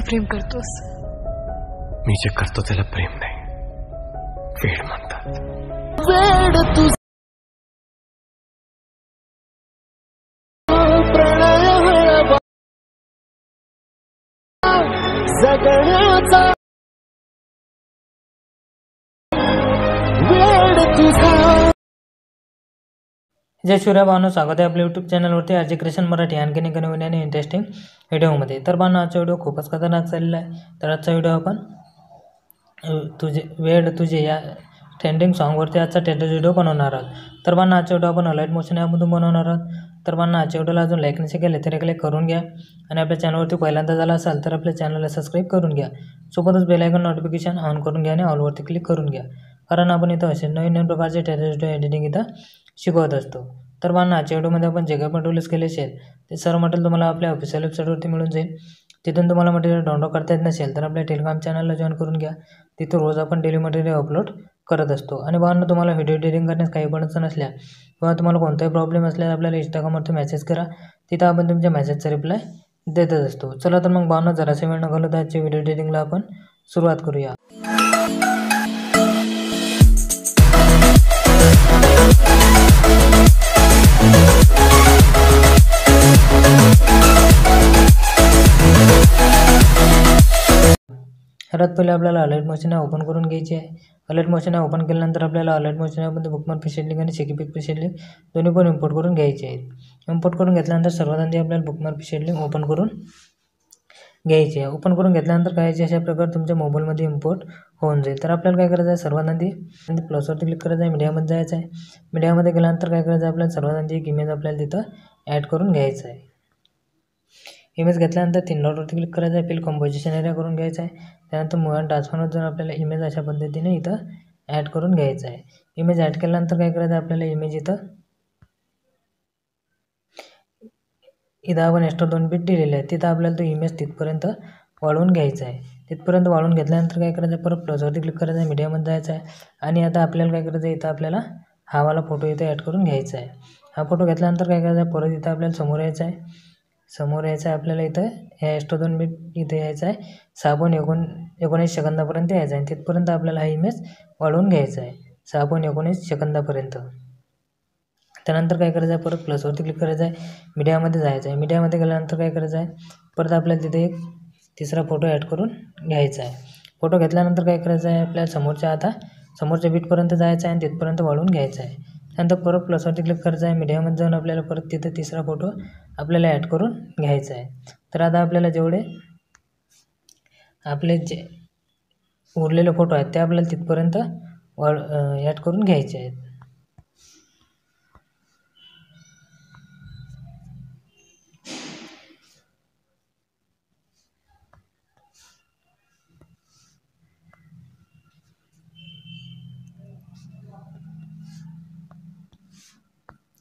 प्रेम करतोस? मी जे करतो त्याला प्रेम नाही, वेड म्हणतात. वेड तू प्रणय हळवा जगण्याचा वेड तुझा. जय शिवराय भावांनो, स्वागत आहे आपल्या यूट्यूब चॅनलवरती आरजे क्रिएशन मराठी आणखीन एका नवीन आणि इंटरेस्टिंग व्हिडिओमध्ये. तर भावांनो, आजचा व्हिडिओ खूपच खतरनाक चाललेला आहे. तर आजचा व्हिडिओ आपण तुझे या ट्रेंडिंग सॉन्गवरती आजचा टेस्ट व्हिडिओ बनवणार आहोत. तर भावांनो, आजचा व्हिडिओ आपण अलाइट मोशन ॲपमधून बनवणार आहोत. तर भावांनो, आजच्या व्हिडिओला अजून लाईक नसेल केले तर एक लाईक करून घ्या आणि आपल्या चॅनलवरती पहिल्यांदा झाला असाल तर आपल्या चॅनलला सबस्क्राईब करून घ्या. सोबतच बेल आयकॉन नोटिफिकेशन ऑन करून घ्या आणि ऑलवरती क्लिक करून घ्या, कारण आपण इथं असे नवीन प्रकारचे टेस्ट व्हिडिओ एडिटिंग इथं शिकवत असतो. तर भावांनो, आजच्या व्हिडिओमध्ये आपण जे काही मटेरियल्स केले असेल ते सर्व मटेरियल तुम्हाला आपल्या ऑफिशियल वेबसाईटवरती मिळून जाईल. तिथून तुम्हाला मटेरियल डाउनलोड करता येत नसेल तर आपल्या टेलिग्राम चॅनलला जॉईन करून घ्या. तिथं रोज आपण डेली मटेरियल अपलोड करत असतो. आणि भावांनो, तुम्हाला व्हिडिओ एडिटिंग करण्यास काही पण अडचण नसल्या किंवा तुम्हाला कोणताही प्रॉब्लेम असल्यास आपल्याला इंस्टाग्रामवरती मेसेज करा. तिथं आपण तुमच्या मेसेजचा रिप्लाय देतच असतो. चला तर मग भावांनो, जरासा वेळ न घालवता आजच्या व्हिडिओ एडिटिंगला आपण सुरुवात करूया. सर्वात पहिले आपल्याला अलाइट मोशन ओपन करून घ्यायची आहे. अलाइट मोशन ओपन केल्यानंतर आपल्याला अलाइट मोशनमध्ये बुकमार्क प्रीसेट लिंक आणि सेकिपिक प्रीसेट लिंक दोन्ही पण इम्पोर्ट करून घ्यायचे आहेत. इम्पोर्ट करून घेतल्यानंतर सर्वात आधी आपल्याला बुकमार्क प्रीसेट लिंक ओपन करून घ्यायची आहे. ओपन करून घेतल्यानंतर काय अशा प्रकारे तुमच्या मोबाईलमध्ये इम्पोर्ट होऊन जाईल. तर आपल्याला काय करायचं आहे, सर्वात आधी प्लसवरती क्लिक करायचं आहे, मीडियामध्ये जायचं आहे. मीडियामध्ये गेल्यानंतर काय करायचं आहे, आपल्याला सर्वात आधी एक इमेज आपल्याला तिथं ॲड करून घ्यायचं आहे. इमेज घेतल्यानंतर 3 डॉटवरती क्लिक करायचं आहे, फिल कंपोजिशन एरिया करून घ्यायचं आहे. त्यानंतर मूव अँड ट्रान्सफॉर्मर जाऊन आपल्याला इमेज अशा पद्धतीने इथं ॲड करून घ्यायचं आहे. इमेज ॲड केल्यानंतर काय करायचं आहे, आपल्याला इमेज इथं आपण एक्स्ट्रा 2 बीट दिलेले आहेत, तिथं आपल्याला तो इमेज तिथपर्यंत वाढवून घ्यायचा आहे. तिथपर्यंत वाढवून घेतल्यानंतर काय करायचं आहे, परत प्लसवरती क्लिक करायचं आहे, मीडियामध्ये जायचं आहे. आणि आता आपल्याला काय करायचं आहे, इथं आपल्याला हा वाला फोटो इथं ॲड करून घ्यायचा आहे. हा फोटो घेतल्यानंतर काय करायचं आहे, परत इथं आपल्याला समोर यायचं आहे. आपल्याला इथं ह्या एक्स्ट्रा 2 बीट इथं यायचं आहे. 6.19 सेकंदापर्यंत यायचं आहे. तिथपर्यंत आपल्याला हा इमेज वाढवून घ्यायचा आहे 6.19 सेकंदापर्यंत. त्यानंतर काय करायचं आहे, परत प्लसवरती क्लिक करायचं आहे, मीडियामध्ये जायचं आहे. मीडियामध्ये गेल्यानंतर काय करायचं आहे, परत आपल्याला तिथे एक तिसरा फोटो ॲड करून घ्यायचा आहे. फोटो घेतल्यानंतर काय करायचं आहे, आपल्याला समोरच्या बीटपर्यंत जायचं आहे आणि तिथपर्यंत वाढवून घ्यायचं आहे. त्यानंतर परत प्लसवरती क्लिक करायचं आहे, मीडियामध्ये जाऊन आपल्याला परत तिथे तिसरा फोटो आपल्याला ॲड करून घ्यायचा आहे. तर आता आपल्याला जेवढे आपले जे उरलेले फोटो आहेत ते आपल्याला तिथपर्यंत ॲड करून घ्यायचे आहेत.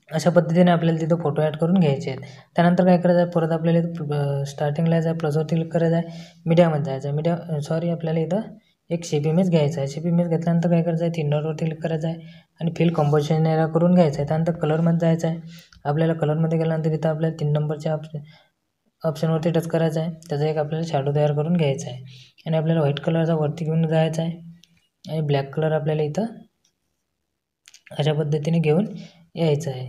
अशा पद्धतीने आपल्याला तिथं फोटो ॲड करून घ्यायचे आहेत. त्यानंतर काय करायचं आहे, परत आपल्याला स्टार्टिंगला जायचं आहे, प्लसवरती क्लिक करायचं आहे, मीडियामध्ये जायचं आहे. आपल्याला इथं एक शेप इमेज घ्यायचा आहे. शेप इमेज घेतल्यानंतर काय करायचं आहे, 3 डॉटवरती क्लिक करायचं आहे आणि फिल कंपोजिशन एरिया करून घ्यायचं आहे. त्यानंतर कलरमध्ये जायचं आहे. आपल्याला कलरमध्ये गेल्यानंतर इथं आपल्याला 3 नंबरच्या ऑप्शनवरती टच करायचं आहे. त्याचा एक आपल्याला शॅडो तयार करून घ्यायचा आहे आणि आपल्याला व्हाईट कलरचा वरती घेऊन जायचा आहे आणि ब्लॅक कलर आपल्याला इथं अशा पद्धतीने घेऊन यायचं आहे.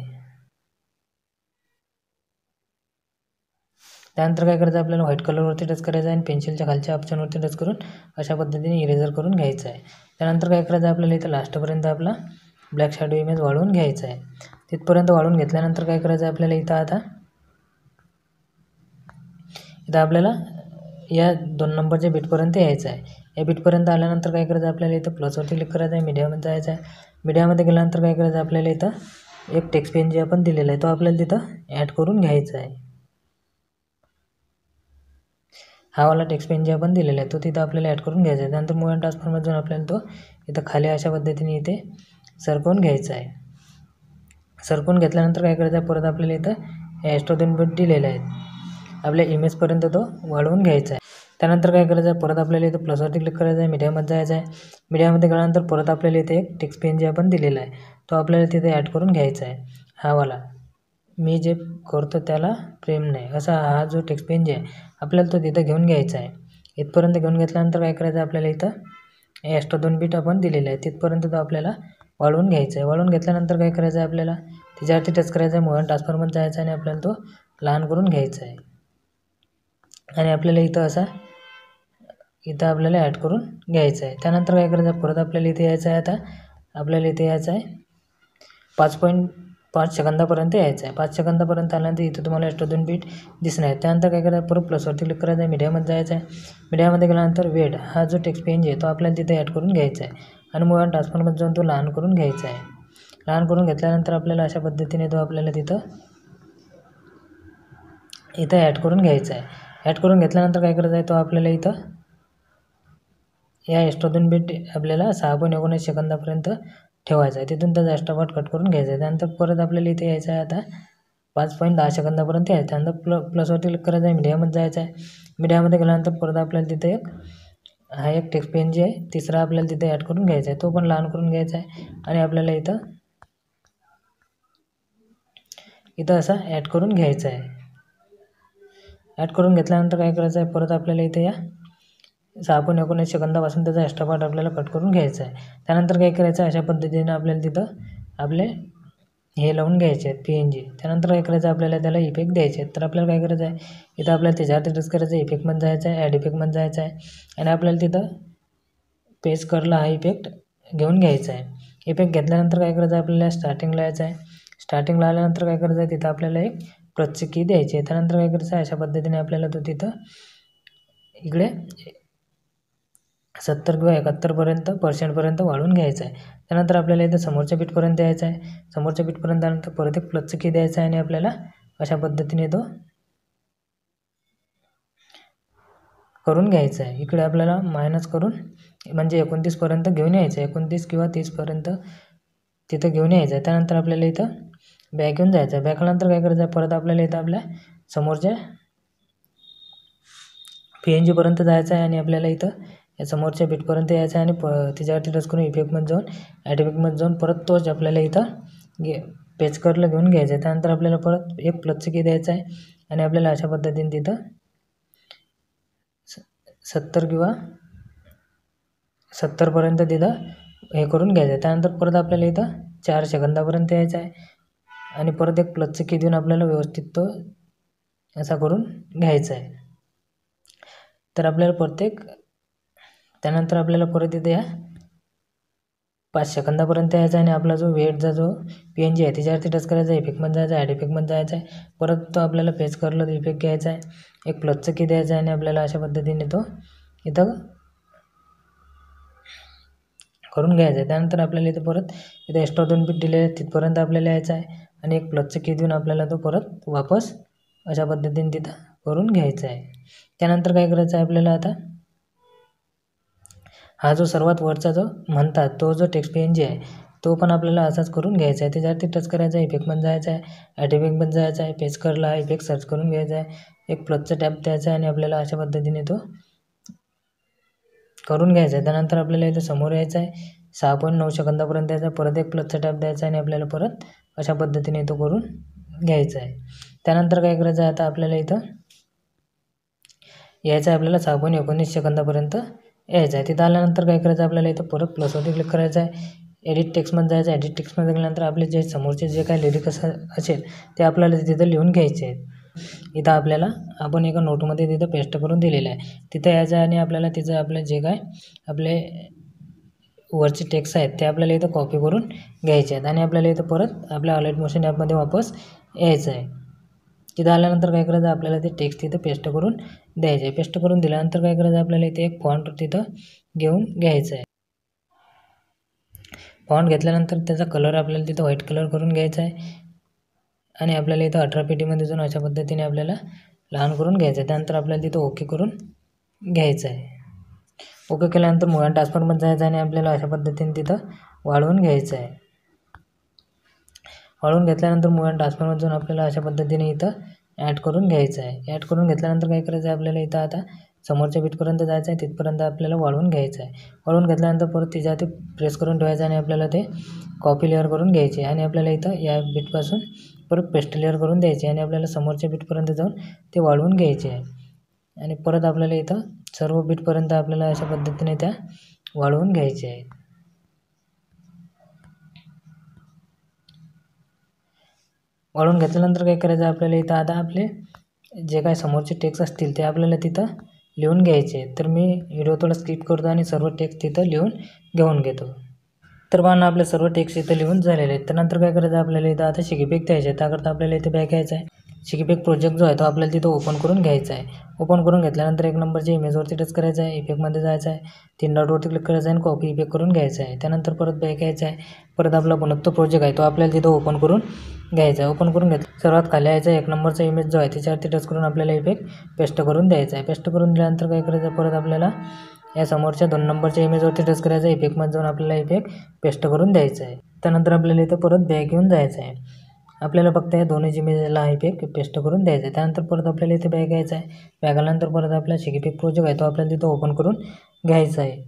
त्यानंतर काय करायचं, आपल्याला व्हाईट कलरवरती टच करायचं आहे आणि पेन्सिलच्या खालच्या ऑप्शनवरती टच करून अशा पद्धतीने इरेजर करून घ्यायचं आहे. त्यानंतर काय करायचं, आपल्याला इथं लास्टपर्यंत आपला ब्लॅक शॅडो इमेज वाढवून घ्यायचा आहे. तिथपर्यंत वाढवून घेतल्यानंतर काय करायचं, आपल्याला इथं आपल्याला या 2 नंबरच्या बीटपर्यंत यायचं आहे. या बीटपर्यंत आल्यानंतर काय करायचं, आपल्याला इथं प्लसवरती क्लिक करायचं आहे, मीडियामध्ये जायचं आहे. मीडियामध्ये गेल्यानंतर काय करायचं, आपल्याला इथं एक टेक्स्ट पेन जे आपण दिलेला आहे तो आपल्याला तिथं ॲड करून घ्यायचा आहे. हा वाला टेक्स्ट पेन जे आपण दिलेला आहे तो तिथं आपल्याला ॲड करून घ्यायचा आहे. त्यानंतर मूव अँड ट्रान्सफॉर्मर जाऊन आपल्याला तो इथं खाली अशा पद्धतीने इथे सरकवून घ्यायचा आहे. सरकवून घेतल्यानंतर काय करायचं आहे, परत आपल्याला इथं एक्स्ट्रा 2 बीट दिलेले आहेत, आपल्या इमेजपर्यंत तो वाढवून घ्यायचा आहे. त्यानंतर काय करायचं आहे, परत आपल्याला इथं प्लसवरती क्लिक करायचं आहे, मीडियामध्ये जायचं आहे. मीडियामध्ये गेल्यानंतर परत आपल्याला इथे एक टेक्स्ट पेन जे आपण दिलेला आहे तो आपल्याला तिथे ॲड करून घ्यायचा आहे. हा वाला मी जे करतो त्याला प्रेम नाही असा हा जो टेक्स्ट पेन जे आहे आपल्याला तो तिथं घेऊन घ्यायचा आहे. इथपर्यंत घेऊन घेतल्यानंतर काय करायचं आपल्याला इथं एक्स्ट्रा 2 बीट आपण दिलेले आहे तिथपर्यंत तो आपल्याला वाढवून घ्यायचा आहे. वाढवून घेतल्यानंतर काय करायचं आहे आपल्याला त्याच्यावरती टच करायचं आहे, मूव्ह अँड ट्रान्सफॉर्ममध्ये जायचं आणि आपल्याला तो लहान करून घ्यायचा आहे. आणि आपल्याला इथं आपल्याला ॲड करून घ्यायचं आहे. त्यानंतर काय करायचं परत आपल्याला इथे यायचं आहे. आता आपल्याला इथे यायचं आहे 5.5 सेकंदापर्यंत यायचं आहे. 5 सेकंदापर्यंत आल्यानंतर इथं तुम्हाला एक्स्ट्रा 2 बीट दिसणार आहे. त्यानंतर काय करायचं परत प्लसवरती क्लिक करायचं आहे, मीडियामध्ये जायचं आहे. मीडियामध्ये गेल्यानंतर वेट हा जो टेक्स्ट पेज आहे तो आपल्याला तिथे ॲड करून घ्यायचा आहे आणि मूव्ह अँड ट्रान्सफॉर्ममध्ये जाऊन तो लहान करून घ्यायचा आहे. लहान करून घेतल्यानंतर आपल्याला अशा पद्धतीने तो आपल्याला इथं ॲड करून घ्यायचा आहे. ॲड करून घेतल्यानंतर काय करायचं आहे तो आपल्याला इथं या एक्स्ट्रा 2 बीट आपल्याला 6.19 सेकंदापर्यंत ठेवायचा आहे. तिथून त्याचा एक्स्ट्रा पार्ट कट करून घ्यायचा आहे. त्यानंतर परत आपल्याला इथे यायचं आहे. आता 5.10 सेकंदापर्यंत यायचं. त्यानंतर प्लसवरती क्लिक करायचं आहे, मीडियामध्ये जायचं आहे. मीडियामध्ये गेल्यानंतर परत आपल्याला तिथे एक टेक्स्ट पेन जे आहे तिसरा आपल्याला तिथे ॲड करून घ्यायचा आहे. तो पण लहान करून घ्यायचा आहे आणि आपल्याला इथं असा ॲड करून घ्यायचा आहे. ॲड करून घेतल्यानंतर काय करायचं आहे परत आपल्याला इथे या 6.19 सेकंदापासून त्याचा एक्स्ट्रा पार्ट आपल्याला कट करून घ्यायचा आहे. त्यानंतर काय करायचं आहे अशा पद्धतीने आपल्याला तिथं आपले हे लावून घ्यायचे आहेत PNG. त्यानंतर काय करायचं आपल्याला त्याला इफेक्ट द्यायचे आहेत. तर आपल्याला काय करायचं आहे इथं आपल्याला त्याच्यावरती टच करायचं आहे, इफेक्टमध्ये जायचं आहे, ॲड इफेक्टमध्ये जायचं आहे आणि आपल्याला तिथं पेस्ट करला हा इफेक्ट घेऊन घ्यायचा आहे. इफेक्ट घेतल्यानंतर काय करायचं आहे आपल्याला स्टार्टिंगला यायचं आहे. स्टार्टिंगला आल्यानंतर काय करायचं आहे तिथं आपल्याला एक प्लसची की द्यायची आहे. त्यानंतर काय करायचं आहे अशा पद्धतीने आपल्याला तो तिथं इकडे 70 किंवा 71% वाढवून घ्यायचं आहे. त्यानंतर आपल्याला इथं समोरच्या बीटपर्यंत यायचं आहे. समोरच्या बीटपर्यंत आल्यानंतर परत एक प्लसची की द्यायचं आहे आणि आपल्याला अशा पद्धतीने तो करून घ्यायचा आहे. इकडे आपल्याला मायनस करून म्हणजे 29पर्यंत घेऊन यायचं आहे. 29 किंवा 30पर्यंत तिथं घेऊन यायचं आहे. त्यानंतर आपल्याला इथं बॅक घेऊन जायचं आहे. बॅक आल्यानंतर काय करायचं आहे परत आपल्याला इथं आपल्या समोरच्या PNGपर्यंत जायचं आहे आणि आपल्याला इथं या समोरच्या बीटपर्यंत यायचं आहे आणि त्याच्यावरती टच करून इफेक्टमध्ये जाऊन ॲड इफेक्टमध्ये जाऊन परत तोच आपल्याला इथं पेज करला घेऊन घ्यायचं आहे. त्यानंतर आपल्याला परत एक प्लसची की द्यायचं आहे आणि आपल्याला अशा पद्धतीने तिथं 70 किंवा 70पर्यंत तिथं हे करून घ्यायचं आहे. त्यानंतर परत आपल्याला इथं 4 सेकंदापर्यंत यायचं आहे आणि परत एक प्लसची की देऊन आपल्याला व्यवस्थित तो असा करून घ्यायचा आहे. तर आपल्याला त्यानंतर आपल्याला परत इथे या 5 सेकंदापर्यंत यायचा आणि आपला जो वेटचा जो PNG आहे त्याच्यावरती टच करायचा आहे, इफेक्टमध्ये जायचं आहे, ॲड इफेक्टमध्ये जायचं आहे. परत तो आपल्याला पेज करला इफेक्ट घ्यायचा आहे, एक प्लसचं की द्यायचं आहे आणि आपल्याला अशा पद्धतीने तो इथं करून घ्यायचं आहे. त्यानंतर आपल्याला इथं एक्स्ट्रा 2 बीट दिले आहेत तिथपर्यंत आपल्याला यायचं आहे आणि एक प्लसचं की देऊन आपल्याला तो परत वापस अशा पद्धतीने तिथं करून घ्यायचा आहे. त्यानंतर काय करायचं आहे आपल्याला आता हा जो सर्वात वरचा जो म्हणतात तो जो टेक्स्ट PNG आहे तो पण आपल्याला असाच करून घ्यायचा आहे. त्याच्यावरती टच करायचा आहे, इफेक्टमध्ये जायचं आहे, ॲड इफेक्टमध्ये जायचं आहे, पेज करला इफेक्ट सर्च करून घ्यायचा आहे, एक प्लसचा टॅप द्यायचा आहे आणि आपल्याला अशा पद्धतीने तो करून घ्यायचा आहे. त्यानंतर आपल्याला इथं समोर यायचं आहे, 6.9 सेकंदापर्यंत यायचा, परत एक प्लसचा टॅप द्यायचा आणि आपल्याला परत अशा पद्धतीने तो करून घ्यायचा आहे. त्यानंतर काय करायचं आहे आता आपल्याला इथं यायचं आहे आपल्याला 6.19 सेकंदापर्यंत यायचं आहे. तिथं आल्यानंतर काय करायचं आपल्याला इथं परत प्लसवरती क्लिक करायचं आहे, एडिट टेक्स्टमध्ये जायचं आहे. एडिट टेक्स्टमध्ये गेल्यानंतर आपले जे समोरचे जे काही लिरिक असेल ते आपल्याला तिथं लिहून घ्यायचे आहेत. इथं आपल्याला आपण एका नोटमध्ये तिथं पेस्ट करून दिलेलं आहे. तिथं यायचं आहे आणि आपल्याला तिथं आपले जे काय आपले वरचे टेक्स्ट आहेत ते आपल्याला इथं कॉपी करून घ्यायचे आहेत आणि आपल्याला इथं परत आपल्या अलाइट मोशन ॲपमध्ये वापस यायचं आहे. तिथं आल्यानंतर काय करायचं आपल्याला ते टेक्स्ट तिथं पेस्ट करून द्यायचं आहे. पेस्ट करून दिल्यानंतर काय करायचं आपल्याला इथे एक फॉन्ट तिथं घेऊन घ्यायचं आहे. फॉन्ट घेतल्यानंतर त्याचा कलर आपल्याला तिथं व्हाईट कलर करून घ्यायचा आहे आणि आपल्याला इथं 18 पीटीमध्ये जाऊन अशा पद्धतीने आपल्याला लहान करून घ्यायचं आहे. त्यानंतर आपल्याला तिथं ओके करून घ्यायचं आहे. ओके केल्यानंतर मूव्ह अँड ट्रान्सफॉर्ममध्ये जायचं आणि आपल्याला अशा पद्धतीने तिथं वाढवून घ्यायचं आहे. वाढवून घेतल्यानंतर मूव्ह अँड ट्रान्सफॉर्ममध्ये जाऊन आपल्याला अशा पद्धतीने इथं ॲड करून घ्यायचं आहे. ॲड करून घेतल्यानंतर काय करायचं आहे आपल्याला इथं आता समोरच्या बीटपर्यंत जायचं आहे, तिथपर्यंत आपल्याला वाढवून घ्यायचं आहे. वाढवून घेतल्यानंतर परत त्याच्यावरती प्रेस करून ठेवायचं आणि आपल्याला ते कॉपी लेअर करून घ्यायचे आणि आपल्याला इथं या बीटपासून परत पेस्ट लेअर करून द्यायचे आणि आपल्याला समोरच्या बीटपर्यंत जाऊन ते वाढवून घ्यायचे आहे आणि परत आपल्याला इथं सर्व बीटपर्यंत आपल्याला अशा पद्धतीने त्या वाढवून घ्यायच्या आहेत. वाढवून घेतल्यानंतर काय करायचं आपल्याला इथं आता आपले जे काय समोरचे टेक्स्ट असतील ते आपल्याला तिथं लिहून घ्यायचे आहेत. तर मी व्हिडिओ थोडा स्किप करतो आणि सर्व टेक्स्ट तिथं लिहून घेऊन घेतो. तर पाहणं आपले सर्व टेक्स्ट इथं लिहून झालेले आहेत. त्यानंतर काय करायचं आपल्याला इथं आता शिकीपॅक द्यायचे आहे. त्याकरता आपल्याला इथे बॅक यायचं आहे. शिकीपॅक प्रोजेक्ट जो आहे तो आपल्याला तिथं ओपन करून घ्यायचा आहे. ओपन करून घेतल्यानंतर 1 नंबरच्या इमेजवरती टच करायचं आहे. इफेक्टमध्ये जायचं आहे. 3 डॉटवरती क्लिक करायचं आहे आणि कॉपी इफेक्ट करून घ्यायचं आहे. त्यानंतर परत बॅक यायचं आहे. परत आपला बनतो प्रोजेक्ट आहे तो आपल्याला तिथं ओपन करून घ्यायचा आहे. ओपन करून घेतलं सर्वात खाली यायचं आहे. 1 नंबरचा इमेज जो आहे त्याच्यावरती टच करून आपल्याला इफेक्ट पेस्ट करून द्यायचा आहे. पेस्ट करून दिल्यानंतर काय करायचं परत आपल्याला या समोरच्या 2 नंबरच्या इमेजवरती टच करायचं आहे. इफेक्टमध्ये जाऊन आपल्याला इफेक्ट पेस्ट करून द्यायचा आहे. त्यानंतर आपल्याला इथं परत बॅक येऊन जायचं आहे. आपल्याला फक्त या दोन्ही इमेजला इफेक्ट पेस्ट करून द्यायचा आहे. त्यानंतर परत आपल्याला इथे बॅक यायचं आहे. बॅक आल्यानंतर परत आपला शिकीपॅक प्रोजेक्ट आहे तो आपल्याला तिथं ओपन करून घ्यायचा आहे.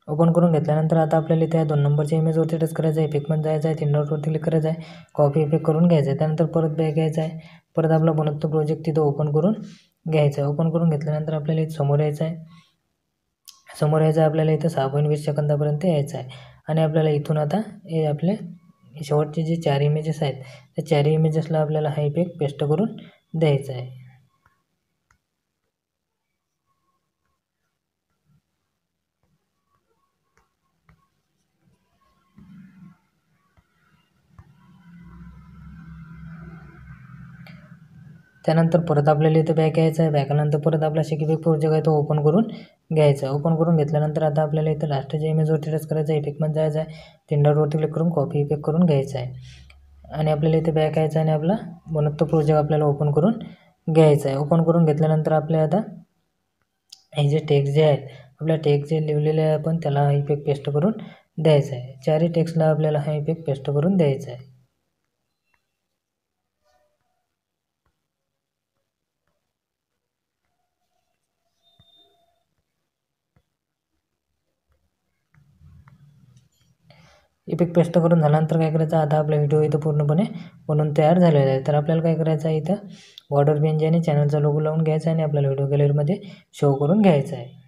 ओपन करून घेतल्यानंतर आता आपल्याला इथे 2 नंबरच्या इमेजवरती टच करायचं आहे. इफेक्टमध्ये जायचं आहे. 3 डॉटवरती क्लिक करायचं आहे. कॉपी इफेक्ट करून घ्यायचं आहे. त्यानंतर परत बॅक यायचं आहे. परत आपला बनतो प्रोजेक्ट तिथं ओपन करून घ्यायचा आहे. ओपन करून घेतल्यानंतर आपल्याला इथं समोर यायचं आहे. समोर यायचं आहे आपल्याला इथं 6.20 सेकंदापर्यंत यायचं आहे. आणि आपल्याला इथून आता हे आपले शेवटचे जे 4 इमेजेस आहेत त्या 4 इमेजेसला आपल्याला हा इफेक्ट पेस्ट करून द्यायचा आहे. त्यानंतर परत आपल्याला इथं बॅक यायचं आहे. बॅक आल्यानंतर परत आपला शिकीपॅक प्रोजेक्ट आहे तो ओपन करून घ्यायचा आहे. ओपन करून घेतल्यानंतर आता आपल्याला इथं लास्टच्या इमेजवरती टच करायचं आहे. इफेक्टमध्ये जायचं आहे. 3 डॉटवरती क्लिक करून कॉपी इफेक्ट करून घ्यायचा आहे. आणि आपल्याला इथे बॅक यायचं आहे आणि आपला बनतो प्रोजेक्ट आपल्याला ओपन करून घ्यायचा आहे. ओपन करून घेतल्यानंतर आपल्या आता हे जे टेक्स्ट जे आहेत आपल्या टेक्स्ट जे लिहिलेले आहे आपण त्याला हा इफेक्ट पेस्ट करून द्यायचा आहे. 4ही टेक्स्टला आपल्याला हा इफेक्ट पेस्ट करून द्यायचा आहे. इफेक्ट पेस्ट करून झाल्यानंतर काय करायचं आता आपला व्हिडिओ इथं पूर्णपणे बनवून तयार झालेला आहे. तर आपल्याला काय करायचं आहे इथं बॉर्डर पेन आणि चॅनलचा लोगो लावून घ्यायचा आहे आणि आपल्याला व्हिडिओ गॅलरीमध्ये शो करून घ्यायचा आहे.